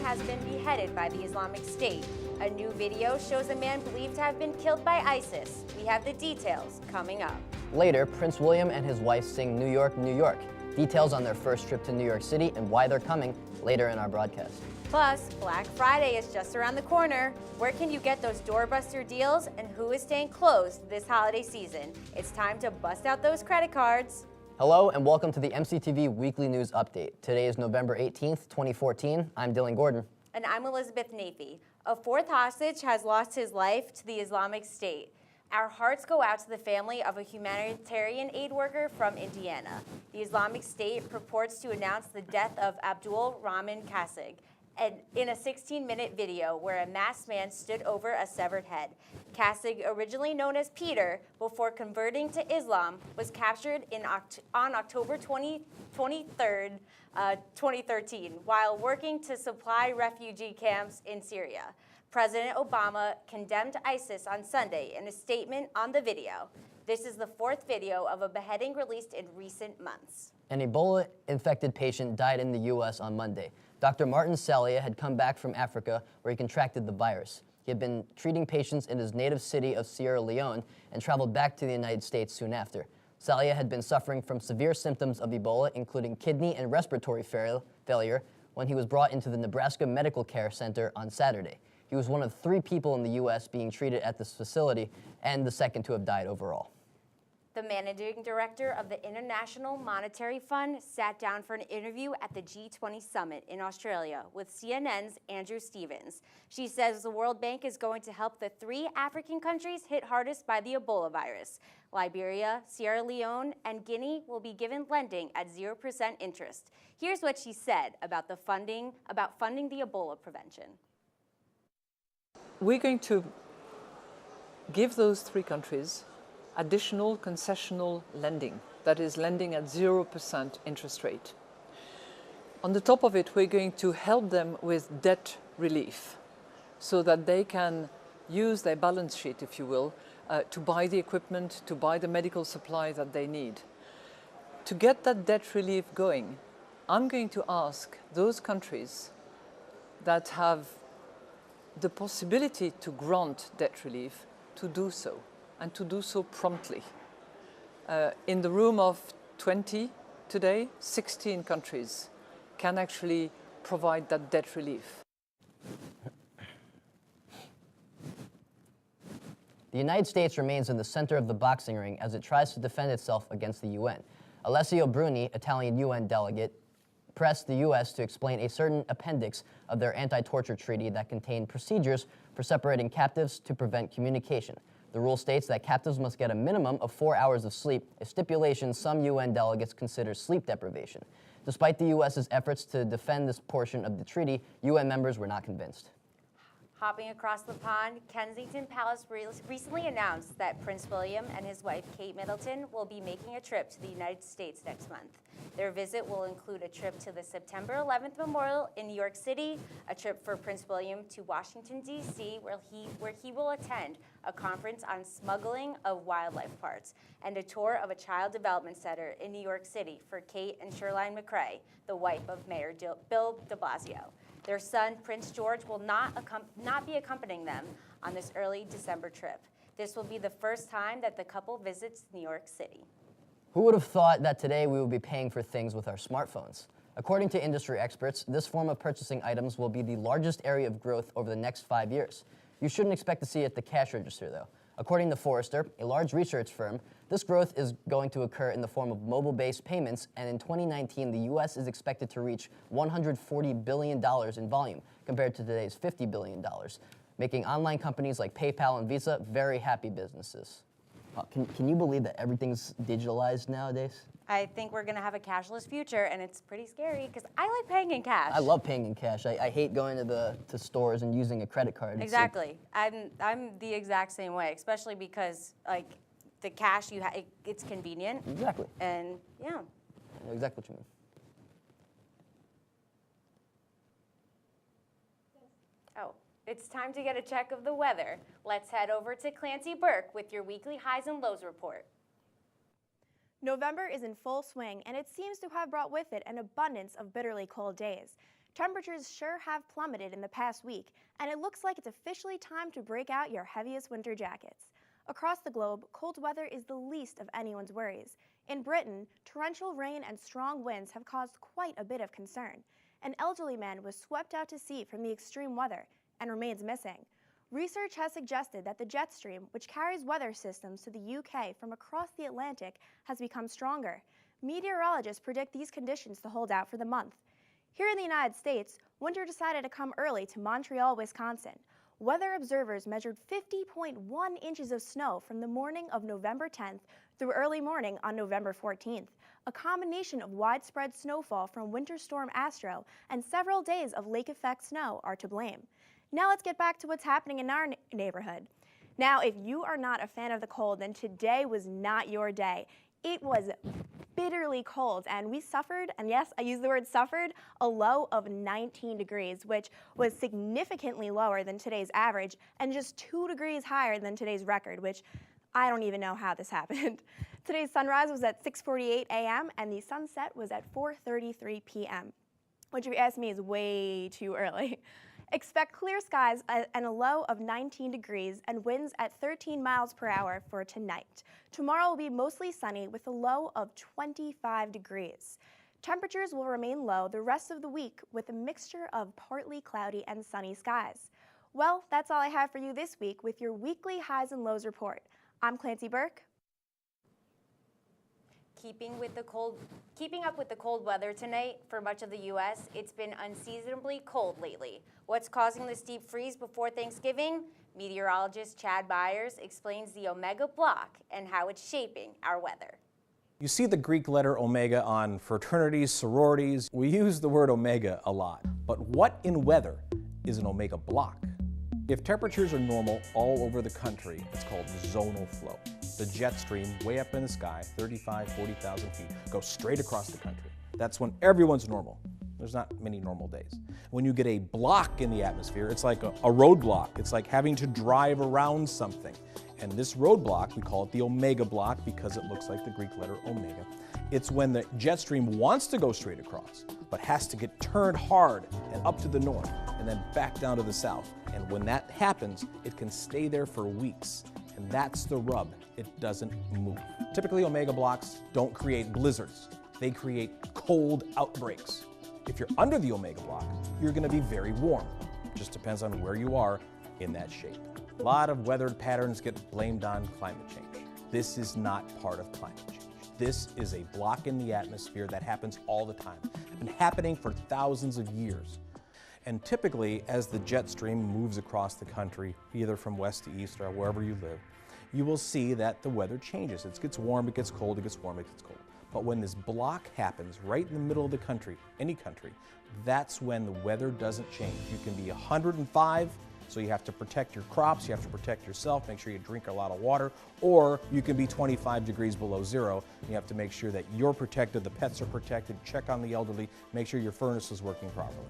has been beheaded by the Islamic State. A new video shows a man believed to have been killed by ISIS. We have the details coming up. Later, Prince William and his wife sing New York, New York. Details on their first trip to New York City and why they're coming later in our broadcast. Plus, Black Friday is just around the corner. Where can you get those doorbuster deals, and who is staying closed this holiday season? It's time to bust out those credit cards. Hello and welcome to the MCTV Weekly News Update. Today is November 18th, 2014. I'm Dylan Gordon. And I'm Elizabeth Naifeh. A fourth hostage has lost his life to the Islamic State. Our hearts go out to the family of a humanitarian aid worker from Indiana. The Islamic State purports to announce the death of Abdul Rahman Kasig, and in a 16-minute video where a masked man stood over a severed head. Kasig, originally known as Peter, before converting to Islam, was captured on October 23rd, 2013, while working to supply refugee camps in Syria. President Obama condemned ISIS on Sunday in a statement on the video. This is the fourth video of a beheading released in recent months. An Ebola-infected patient died in the U.S. on Monday. Dr. Martin Salia had come back from Africa where he contracted the virus. He had been treating patients in his native city of Sierra Leone and traveled back to the United States soon after. Salia had been suffering from severe symptoms of Ebola, including kidney and respiratory failure, when he was brought into the Nebraska Medical Care Center on Saturday. He was one of 3 people in the U.S. being treated at this facility and the second to have died overall. The managing director of the International Monetary Fund sat down for an interview at the G20 summit in Australia with CNN's Andrew Stevens. She says the World Bank is going to help the 3 African countries hit hardest by the Ebola virus. Liberia, Sierra Leone, and Guinea will be given lending at 0% interest. Here's what she said about funding the Ebola prevention. We're going to give those 3 countries additional concessional lending, that is lending at 0% interest rate. On the top of it, we're going to help them with debt relief so that they can use their balance sheet, if you will, to buy the equipment, to buy the medical supply that they need. To get that debt relief going, I'm going to ask those countries that have the possibility to grant debt relief to do so, and to do so promptly. In the room of 20 today, 16 countries can actually provide that debt relief. The United States remains in the center of the boxing ring as it tries to defend itself against the UN. Alessio Bruni, Italian UN delegate, pressed the U.S. to explain a certain appendix of their anti-torture treaty that contained procedures for separating captives to prevent communication. The rule states that captives must get a minimum of 4 hours of sleep, a stipulation some UN delegates consider sleep deprivation. Despite the U.S.'s efforts to defend this portion of the treaty, UN members were not convinced. Hopping across the pond, Kensington Palace recently announced that Prince William and his wife, Kate Middleton, will be making a trip to the United States next month. Their visit will include a trip to the September 11th Memorial in New York City, a trip for Prince William to Washington, D.C., where he will attend a conference on smuggling of wildlife parts, and a tour of a child development center in New York City for Kate and Sherline McCrae, the wife of Mayor Bill de Blasio. Their son, Prince George, will not be accompanying them on this early December trip. This will be the first time that the couple visits New York City. Who would have thought that today we would be paying for things with our smartphones? According to industry experts, this form of purchasing items will be the largest area of growth over the next 5 years. You shouldn't expect to see it at the cash register, though. According to Forrester, a large research firm, this growth is going to occur in the form of mobile-based payments, and in 2019, the U.S. is expected to reach $140 billion in volume, compared to today's $50 billion, making online companies like PayPal and Visa very happy businesses. Can you believe that everything's digitalized nowadays? I think we're going to have a cashless future, and it's pretty scary because I like paying in cash. I love paying in cash. I hate going to stores and using a credit card. Exactly. I'm the exact same way, especially because like the cash it's convenient. Exactly. And yeah. I know exactly what you mean. Oh, it's time to get a check of the weather. Let's head over to Clancy Burke with your weekly highs and lows report. November is in full swing, and it seems to have brought with it an abundance of bitterly cold days. Temperatures sure have plummeted in the past week, and it looks like it's officially time to break out your heaviest winter jackets. Across the globe, cold weather is the least of anyone's worries. In Britain, torrential rain and strong winds have caused quite a bit of concern. An elderly man was swept out to sea from the extreme weather and remains missing. Research has suggested that the jet stream, which carries weather systems to the UK from across the Atlantic, has become stronger. Meteorologists predict these conditions to hold out for the month. Here in the United States, winter decided to come early to Montreal, Wisconsin. Weather observers measured 50.1 inches of snow from the morning of November 10th through early morning on November 14th. A combination of widespread snowfall from Winter Storm Astro and several days of lake effect snow are to blame. Now let's get back to what's happening in our neighborhood. Now, if you are not a fan of the cold, then today was not your day. It was bitterly cold, and we suffered, and yes, I use the word suffered, a low of 19 degrees, which was significantly lower than today's average and just 2 degrees higher than today's record, which I don't even know how this happened. Today's sunrise was at 6:48 a.m. and the sunset was at 4:33 p.m., which if you ask me is way too early. Expect clear skies and a low of 19 degrees and winds at 13 miles per hour for tonight. Tomorrow will be mostly sunny with a low of 25 degrees. Temperatures will remain low the rest of the week with a mixture of partly cloudy and sunny skies. Well, that's all I have for you this week with your weekly highs and lows report. I'm Clancy Burke. Keeping up with the cold weather tonight for much of the U.S., it's been unseasonably cold lately. What's causing the steep freeze before Thanksgiving? Meteorologist Chad Byers explains the Omega block and how it's shaping our weather. You see the Greek letter omega on fraternities, sororities. We use the word omega a lot. But what in weather is an omega block? If temperatures are normal all over the country, it's called zonal flow. The jet stream way up in the sky, 35, 40,000 feet, goes straight across the country. That's when everyone's normal. There's not many normal days. When you get a block in the atmosphere, it's like a roadblock. It's like having to drive around something. And this roadblock, we call it the omega block because it looks like the Greek letter omega. It's when the jet stream wants to go straight across, but has to get turned hard and up to the north and then back down to the south. And when that happens, it can stay there for weeks. And that's the rub. It doesn't move. Typically, omega blocks don't create blizzards. They create cold outbreaks. If you're under the omega block, you're going to be very warm. Just depends on where you are in that shape. A lot of weather patterns get blamed on climate change. This is not part of climate change. This is a block in the atmosphere that happens all the time. It's been happening for thousands of years. And typically, as the jet stream moves across the country, either from west to east or wherever you live, you will see that the weather changes. It gets warm, it gets cold, it gets warm, it gets cold. But when this block happens right in the middle of the country, any country, that's when the weather doesn't change. You can be 105, so you have to protect your crops, you have to protect yourself, make sure you drink a lot of water, or you can be 25 degrees below zero. You have to make sure that you're protected, the pets are protected, check on the elderly, make sure your furnace is working properly.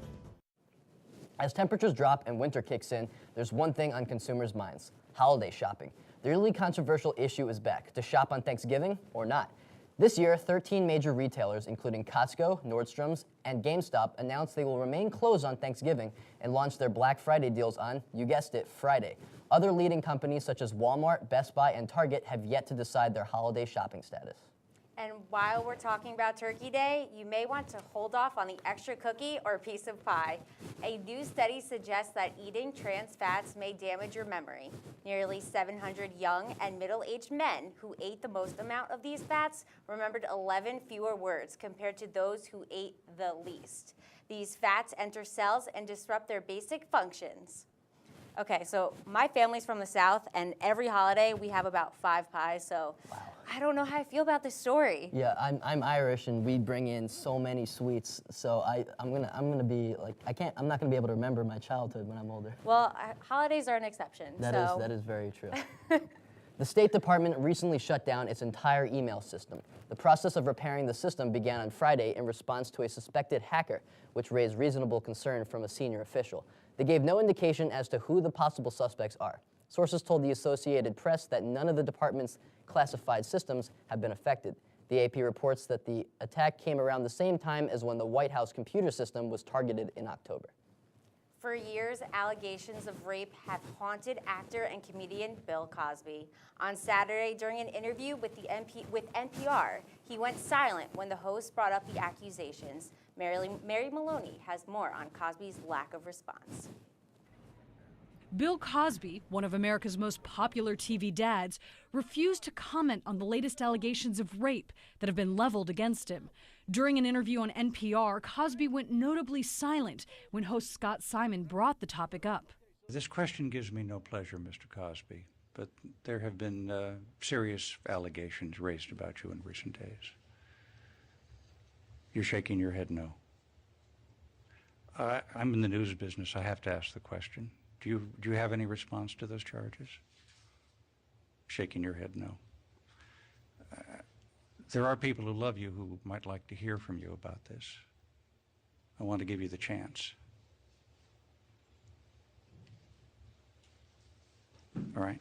As temperatures drop and winter kicks in, there's one thing on consumers' minds: holiday shopping. The really controversial issue is back: to shop on Thanksgiving or not. This year, 13 major retailers, including Costco, Nordstrom's, and GameStop, announced they will remain closed on Thanksgiving and launch their Black Friday deals on, you guessed it, Friday. Other leading companies such as Walmart, Best Buy, and Target have yet to decide their holiday shopping status. And while we're talking about Turkey Day, you may want to hold off on the extra cookie or piece of pie. A new study suggests that eating trans fats may damage your memory. Nearly 700 young and middle-aged men who ate the most amount of these fats remembered 11 fewer words compared to those who ate the least. These fats enter cells and disrupt their basic functions. Okay, so my family's from the South, and every holiday we have about 5 pies, so wow. I don't know how I feel about this story. Yeah, I'm Irish, and we bring in so many sweets, so I'm gonna be like, I'm not gonna be able to remember my childhood when I'm older. Well, holidays are an exception. That is very true. The State Department recently shut down its entire email system. The process of repairing the system began on Friday in response to a suspected hacker, which raised reasonable concern from a senior official. They gave no indication as to who the possible suspects are. Sources told the Associated Press that none of the department's classified systems have been affected. The AP reports that the attack came around the same time as when the White House computer system was targeted in October. For years, allegations of rape have haunted actor and comedian Bill Cosby. On Saturday, during an interview with NPR, he went silent when the host brought up the accusations. Mary Maloney has more on Cosby's lack of response. Bill Cosby, one of America's most popular TV dads, refused to comment on the latest allegations of rape that have been leveled against him. During an interview on NPR, Cosby went notably silent when host Scott Simon brought the topic up. This question gives me no pleasure, Mr. Cosby, but there have been serious allegations raised about you in recent days. You're shaking your head no. I'm in the news business. I have to ask the question. Do you have any response to those charges? Shaking your head no. There are people who love you who might like to hear from you about this. I want to give you the chance. All right?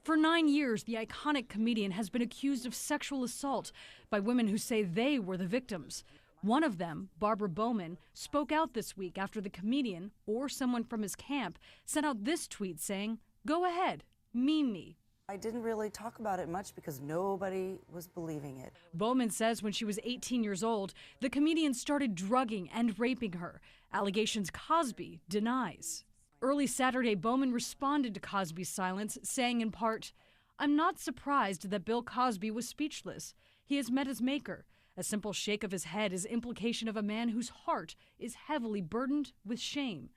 For 9 years, the iconic comedian has been accused of sexual assault by women who say they were the victims. One of them, Barbara Bowman, spoke out this week after the comedian, or someone from his camp, sent out this tweet saying, "Go ahead, meme me." I didn't really talk about it much because nobody was believing it. Bowman says when she was 18 years old, the comedian started drugging and raping her, allegations Cosby denies. Early Saturday, Bowman responded to Cosby's silence, saying in part, "I'm not surprised that Bill Cosby was speechless. He has met his maker. A simple shake of his head is implication of a man whose heart is heavily burdened with shame."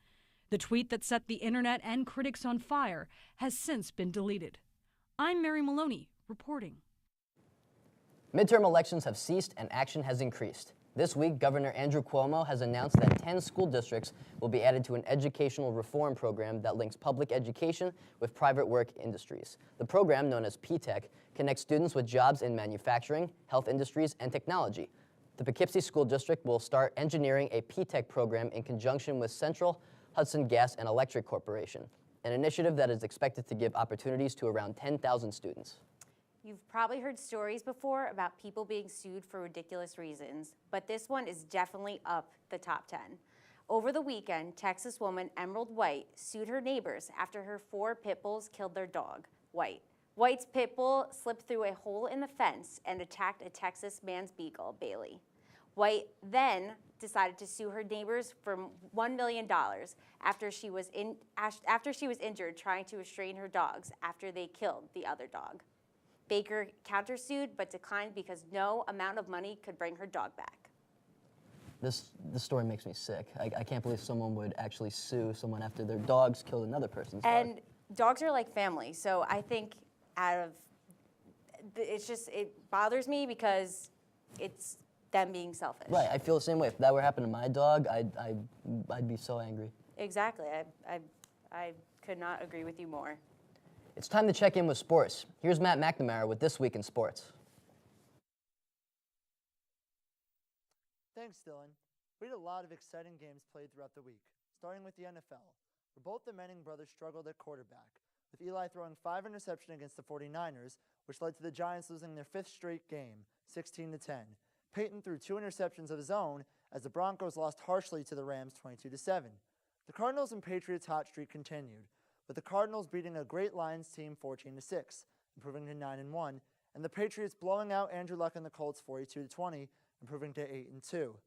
The tweet that set the internet and critics on fire has since been deleted. I'm Mary Maloney, reporting. Midterm elections have ceased and action has increased. This week, Governor Andrew Cuomo has announced that 10 school districts will be added to an educational reform program that links public education with private work industries. The program, known as P-TECH, connects students with jobs in manufacturing, health industries, and technology. The Poughkeepsie School District will start engineering a P-TECH program in conjunction with Central Hudson Gas and Electric Corporation, an initiative that is expected to give opportunities to around 10,000 students. You've probably heard stories before about people being sued for ridiculous reasons, but this one is definitely up the top 10. Over the weekend, Texas woman Emerald White sued her neighbors after her 4 pit bulls killed their dog, White. White's pit bull slipped through a hole in the fence and attacked a Texas man's beagle, Bailey. White then decided to sue her neighbors for $1 million after she was injured trying to restrain her dogs after they killed the other dog. Baker countersued but declined because no amount of money could bring her dog back. This story makes me sick. I can't believe someone would actually sue someone after their dogs killed another person's dog. And dogs are like family, so I think it bothers me because it's them being selfish. Right, I feel the same way. If that were happening to my dog, I'd be so angry. Exactly, I could not agree with you more. It's time to check in with sports. Here's Matt McNamara with This Week in Sports. Thanks, Dylan. We had a lot of exciting games played throughout the week, starting with the NFL, where both the Manning brothers struggled at quarterback, with Eli throwing 5 interceptions against the 49ers, which led to the Giants losing their 5th straight game, 16-10. Peyton threw 2 interceptions of his own as the Broncos lost harshly to the Rams 22-7. The Cardinals and Patriots hot streak continued, with the Cardinals beating a great Lions team 14-6, improving to 9-1, and the Patriots blowing out Andrew Luck and the Colts 42-20, improving to 8-2.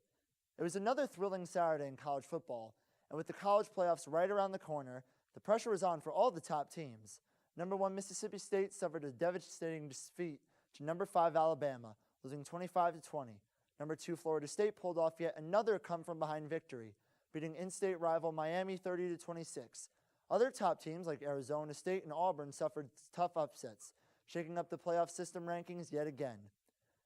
It was another thrilling Saturday in college football, and with the college playoffs right around the corner, the pressure was on for all the top teams. Number 1 Mississippi State suffered a devastating defeat to number 5 Alabama, losing 25-20. Number 2 Florida State pulled off yet another come-from-behind victory, beating in-state rival Miami 30-26. Other top teams like Arizona State and Auburn suffered tough upsets, shaking up the playoff system rankings yet again.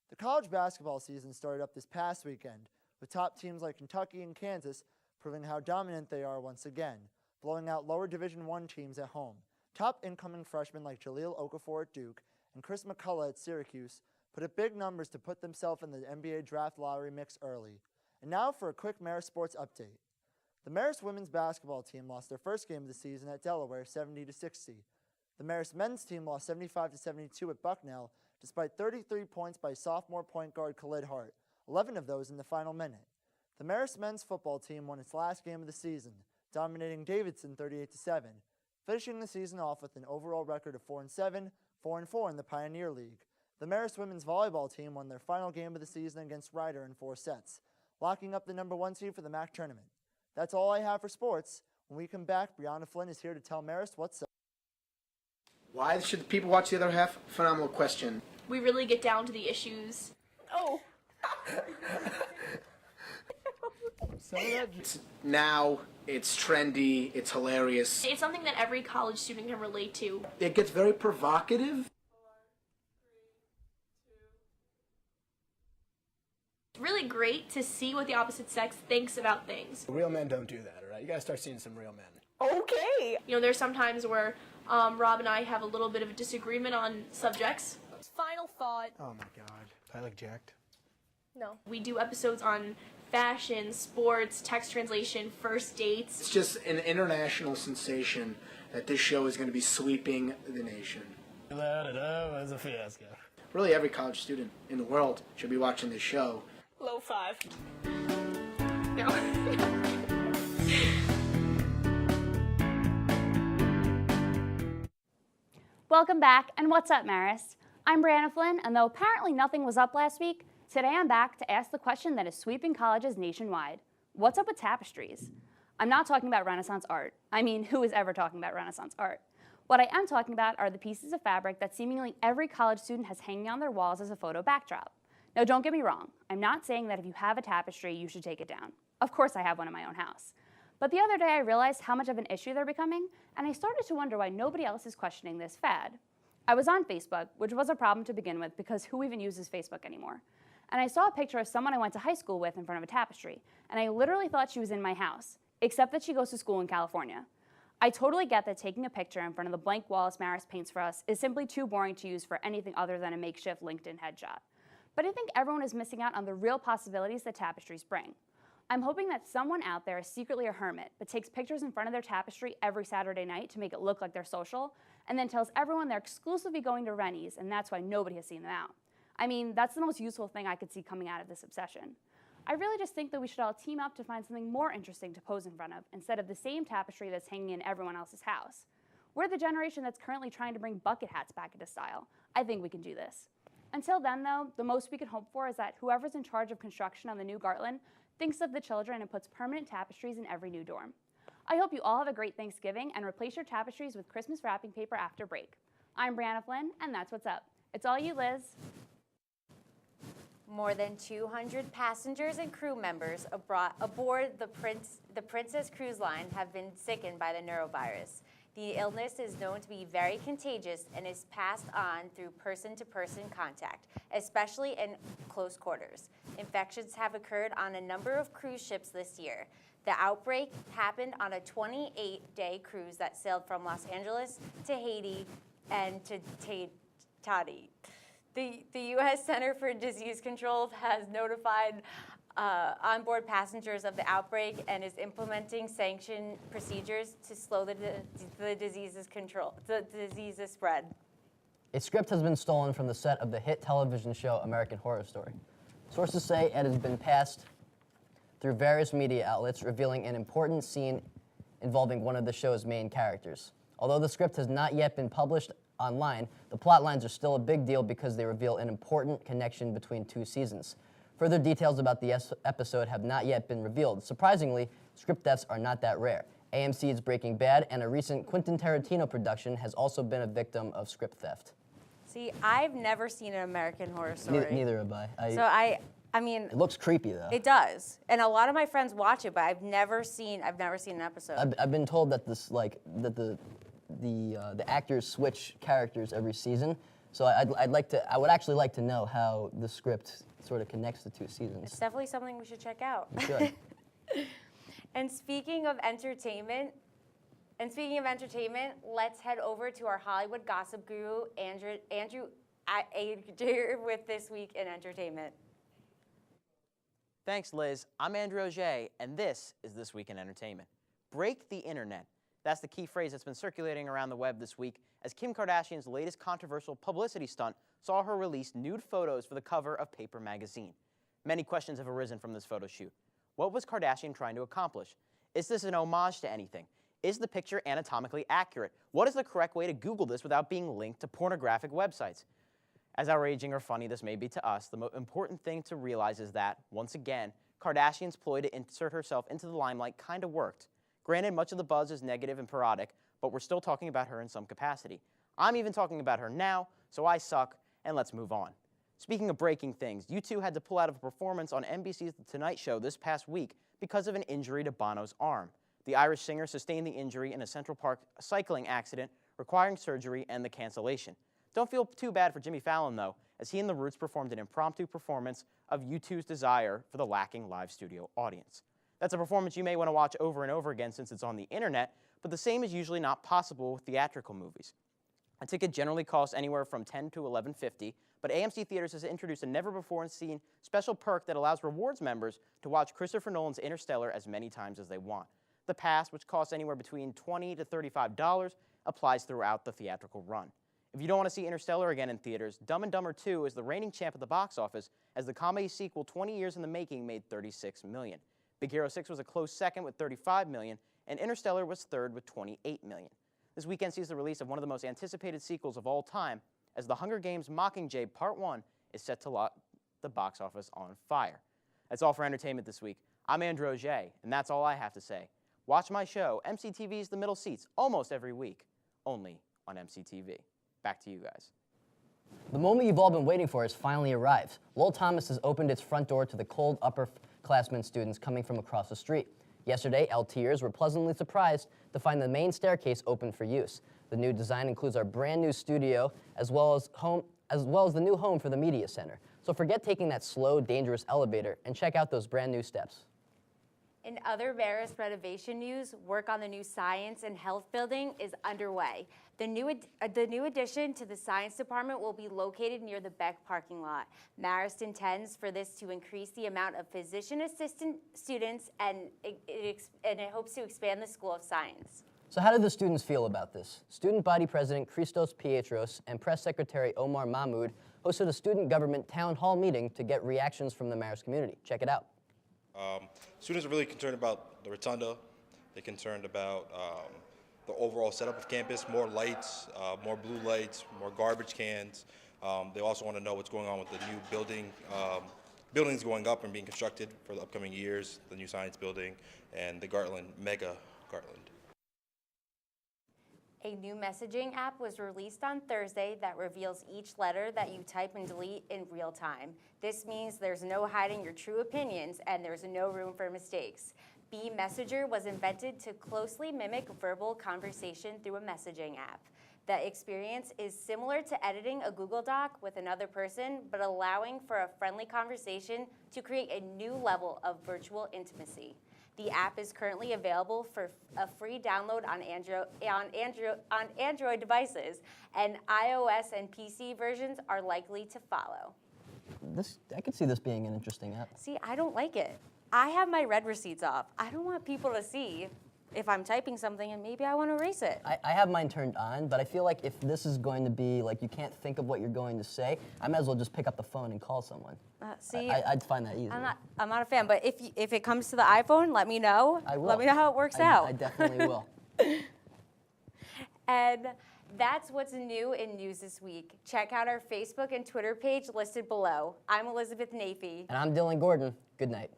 The college basketball season started up this past weekend, with top teams like Kentucky and Kansas proving how dominant they are once again, blowing out lower Division I teams at home. Top incoming freshmen like Jahlil Okafor at Duke and Chris McCullough at Syracuse put up big numbers to put themselves in the NBA draft lottery mix early. And now for a quick Marist Sports update. The Marist women's basketball team lost their first game of the season at Delaware 70-60. The Marist men's team lost 75-72 at Bucknell despite 33 points by sophomore point guard Khalid Hart, 11 of those in the final minute. The Marist men's football team won its last game of the season, dominating Davidson 38-7, finishing the season off with an overall record of 4-7, 4-4 in the Pioneer League. The Marist women's volleyball team won their final game of the season against Ryder in 4 sets, locking up the #1 seed for the MAC tournament. That's all I have for sports. When we come back, Brianna Flynn is here to tell Marist what's up. Why should people watch the other half? Phenomenal question. We really get down to the issues. Oh. Now, it's trendy, it's hilarious. It's something that every college student can relate to. It gets very provocative. It's really great to see what the opposite sex thinks about things. Real men don't do that, all right? You gotta start seeing some real men. Okay. You know, there's some times where Rob and I have a little bit of a disagreement on subjects. Final thought. Oh my god. I look jacked. No. We do episodes on fashion, sports, text translation, first dates. It's just an international sensation that this show is going to be sweeping the nation. It was a fiasco. Really, every college student in the world should be watching this show. Low 5. No. Welcome back, and what's up, Marist? I'm Brianna Flynn, and though apparently nothing was up last week, today I'm back to ask the question that is sweeping colleges nationwide. What's up with tapestries? I'm not talking about Renaissance art. I mean, who is ever talking about Renaissance art? What I am talking about are the pieces of fabric that seemingly every college student has hanging on their walls as a photo backdrop. Now, don't get me wrong. I'm not saying that if you have a tapestry, you should take it down. Of course I have one in my own house. But the other day I realized how much of an issue they're becoming, and I started to wonder why nobody else is questioning this fad. I was on Facebook, which was a problem to begin with because who even uses Facebook anymore? And I saw a picture of someone I went to high school with in front of a tapestry, and I literally thought she was in my house, except that she goes to school in California. I totally get that taking a picture in front of the blank walls Marist paints for us is simply too boring to use for anything other than a makeshift LinkedIn headshot. But I think everyone is missing out on the real possibilities that tapestries bring. I'm hoping that someone out there is secretly a hermit, but takes pictures in front of their tapestry every Saturday night to make it look like they're social, and then tells everyone they're exclusively going to Rennie's, and that's why nobody has seen them out. I mean, that's the most useful thing I could see coming out of this obsession. I really just think that we should all team up to find something more interesting to pose in front of, instead of the same tapestry that's hanging in everyone else's house. We're the generation that's currently trying to bring bucket hats back into style. I think we can do this. Until then, though, the most we can hope for is that whoever's in charge of construction on the new Gartland thinks of the children and puts permanent tapestries in every new dorm. I hope you all have a great Thanksgiving and replace your tapestries with Christmas wrapping paper after break. I'm Brianna Flynn, and that's what's up. It's all you, Liz. More than 200 passengers and crew members aboard the Princess Cruise Line have been sickened by the norovirus. The illness is known to be very contagious and is passed on through person-to-person contact, especially in close quarters. Infections have occurred on a number of cruise ships this year. The outbreak happened on a 28-day cruise that sailed from Los Angeles to Haiti and to Tahiti. The U.S. Center for Disease Control has notified onboard passengers of the outbreak and is implementing sanction procedures to slow the disease's spread. A script has been stolen from the set of the hit television show American Horror Story. Sources say it has been passed through various media outlets, revealing an important scene involving one of the show's main characters. Although the script has not yet been published online, the plot lines are still a big deal because they reveal an important connection between 2 seasons. Further details about the episode have not yet been revealed. Surprisingly, script thefts are not that rare. AMC's Breaking Bad and a recent Quentin Tarantino production has also been a victim of script theft. See, I've never seen an American Horror Story. Neither have I. I mean, it looks creepy though. It does, and a lot of my friends watch it, but I've never seen an episode. I've been told that the actors switch characters every season, so I would actually like to know how the script sort of connects the 2 seasons. It's definitely something we should check out. We should. And speaking of entertainment, let's head over to our Hollywood gossip guru, Andrew Auger, with This Week in Entertainment. Thanks, Liz. I'm Andrew Auger, and this is This Week in Entertainment. Break the internet. That's the key phrase that's been circulating around the web this week as Kim Kardashian's latest controversial publicity stunt saw her release nude photos for the cover of Paper magazine. Many questions have arisen from this photo shoot. What was Kardashian trying to accomplish? Is this an homage to anything? Is the picture anatomically accurate? What is the correct way to Google this without being linked to pornographic websites? As outraging or funny this may be to us, the most important thing to realize is that, once again, Kardashian's ploy to insert herself into the limelight kind of worked. Granted, much of the buzz is negative and parodic, but we're still talking about her in some capacity. I'm even talking about her now, so I suck, and let's move on. Speaking of breaking things, U2 had to pull out of a performance on NBC's The Tonight Show this past week because of an injury to Bono's arm. The Irish singer sustained the injury in a Central Park cycling accident, requiring surgery and the cancellation. Don't feel too bad for Jimmy Fallon, though, as he and the Roots performed an impromptu performance of U2's Desire for the lacking live studio audience. That's a performance you may want to watch over and over again since it's on the internet, but the same is usually not possible with theatrical movies. A ticket generally costs anywhere from $10 to $11.50, but AMC Theaters has introduced a never-before-seen special perk that allows rewards members to watch Christopher Nolan's Interstellar as many times as they want. The pass, which costs anywhere between $20 to $35, applies throughout the theatrical run. If you don't want to see Interstellar again in theaters, Dumb and Dumber 2 is the reigning champ at the box office, as the comedy sequel 20 years in the making made $36 million. Big Hero 6 was a close second with $35 million, and Interstellar was third with $28 million. This weekend sees the release of one of the most anticipated sequels of all time, as The Hunger Games Mockingjay Part 1 is set to light the box office on fire. That's all for entertainment this week. I'm Andrew Auger, and that's all I have to say. Watch my show, MCTV's The Middle Seats, almost every week, only on MCTV. Back to you guys. The moment you've all been waiting for has finally arrived. Lowell Thomas has opened its front door to the cold upperclassmen students coming from across the street. Yesterday, LTers were pleasantly surprised to find the main staircase open for use. The new design includes our brand new studio as well as the new home for the media center. So forget taking that slow, dangerous elevator and check out those brand new steps. In other Marist renovation news, work on the new Science and Health building is underway. The new addition to the Science Department will be located near the Beck parking lot. Marist intends for this to increase the amount of physician assistant students, and it hopes to expand the School of Science. So how did the students feel about this? Student Body President Christos Pietros and Press Secretary Omar Mahmoud hosted a student government town hall meeting to get reactions from the Marist community. Check it out. Students are really concerned about the rotunda. They're concerned about the overall setup of campus, more lights, more blue lights, more garbage cans. They also want to know what's going on with the new buildings going up and being constructed for the upcoming years, the new science building, and the Mega Gartland. A new messaging app was released on Thursday that reveals each letter that you type and delete in real time. This means there's no hiding your true opinions and there's no room for mistakes. Bee Messenger was invented to closely mimic verbal conversation through a messaging app. The experience is similar to editing a Google Doc with another person, but allowing for a friendly conversation to create a new level of virtual intimacy. The app is currently available for a free download on Android devices, and iOS and PC versions are likely to follow. I could see this being an interesting app. See, I don't like it. I have my read receipts off. I don't want people to see if I'm typing something and maybe I want to erase it. I have mine turned on, but I feel like if this is going to be like you can't think of what you're going to say, I might as well just pick up the phone and call someone. See, I'd find that easy. I'm not a fan, but if it comes to the iPhone, let me know. I will. Let me know how it works out. I definitely will. And that's what's new in news this week. Check out our Facebook and Twitter page listed below. I'm Elizabeth Naifeh. And I'm Dylan Gordon. Good night.